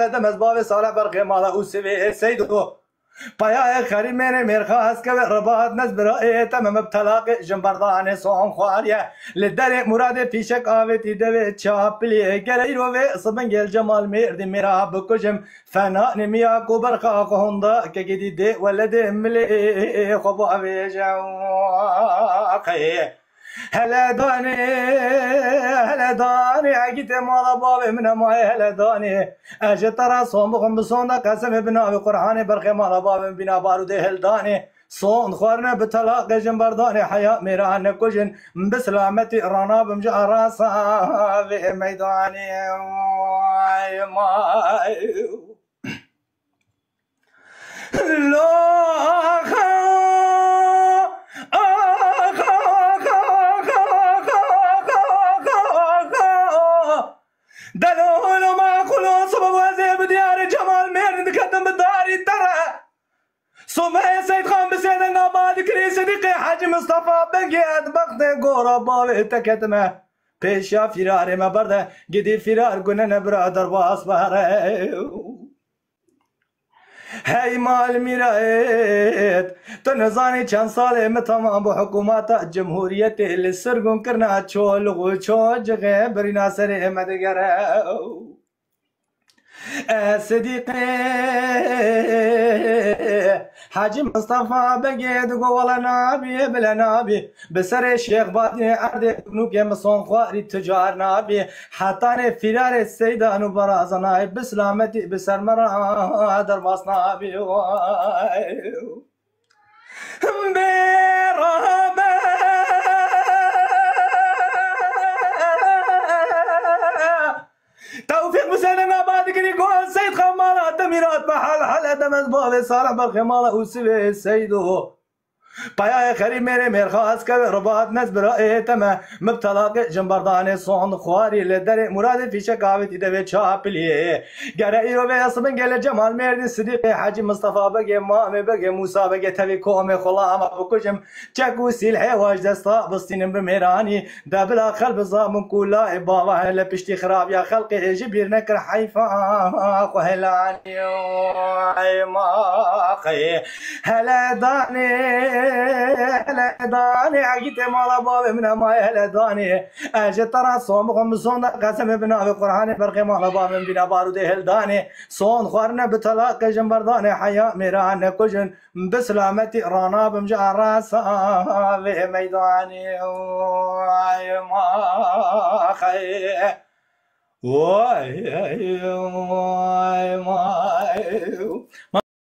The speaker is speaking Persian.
دم از باب صالح برقی مالا او سوی سیدو پایای خری میره میرخواست که رباط نزبرای تمام بطلاق جنبردان سوم خواریه لدر مراد پیشک آویتی دوی چاپلیه گره رو و صبنگل جمال میردی میرا بکجم فنا نمیا کو برخا خوندا که گدی دی ولد ملی خوب آوی جواقی هلا داني عقيت مالا بابي من ماي هلا داني اجي ترى صوم بخم بصونا قسم بنا بقرحاني برخي مالا بابي بنا بارود هل داني صون خورنا بطلاق جنبرداني حياة ميران كجن بسلامتي رانا بمجا راسا في ميداني ماي دلولو ما كلو صبب وزير بديار جمال ميرن دكتم بالداري ترى صبح سيد خان بسيدن قاباد كري صديقي حاج مصطفى بنقياد بغد قورا بابي تكتمه بيشا فراري ما برده قدي فرار قنن برادر باصباره هاي مال ميرايت تنزاني چند ساله من تمام بحكومات جمهورية اللي سرقون كرنا تشول وچو جغي برينا سري مدقره صديقي حاج مصطفى بقيد قول نابي بلا نابي بسر الشيخ بادي أرضي بنوك يمصون خواري تجار نابي حطاني فرار السيدان وبرازنا بسلامتي بسر مرا درباس نابي توفيق مسلم بعد كده يقول سيد خمالة دميرات بحال حال دم الباب صالح بالخمالة وسوي سيدو پایای خری میره میرخواست که رباط نزبرای تمه مبتلاق جنبردان سون خواری لدر مراد فیشه قاوتی دوی چاپلیه گره ایرو به اصبن گل جمال میردی صدیق حاج مصطفى بگه مامه بگه موسی بگه توی کوم خلام بکشم چکو سیلحه واج دستا بستینم بمیرانی دبلا خلب زامن کولا بابا لپشتی خراب یا خلق جبیر نکر حیفا خوهلانی ای ماقی هلا دانی داني عقيت مالا بابي من ماي هلا داني اجي ترى صوم بخم صون قسم بنا بقرحاني برقي مالا بابي من بنا بارود هل داني صون خورنا بطلاق جنبرداني حياة ميران كجن بسلامتي رانا بمجا راسا في ميداني ما خي واي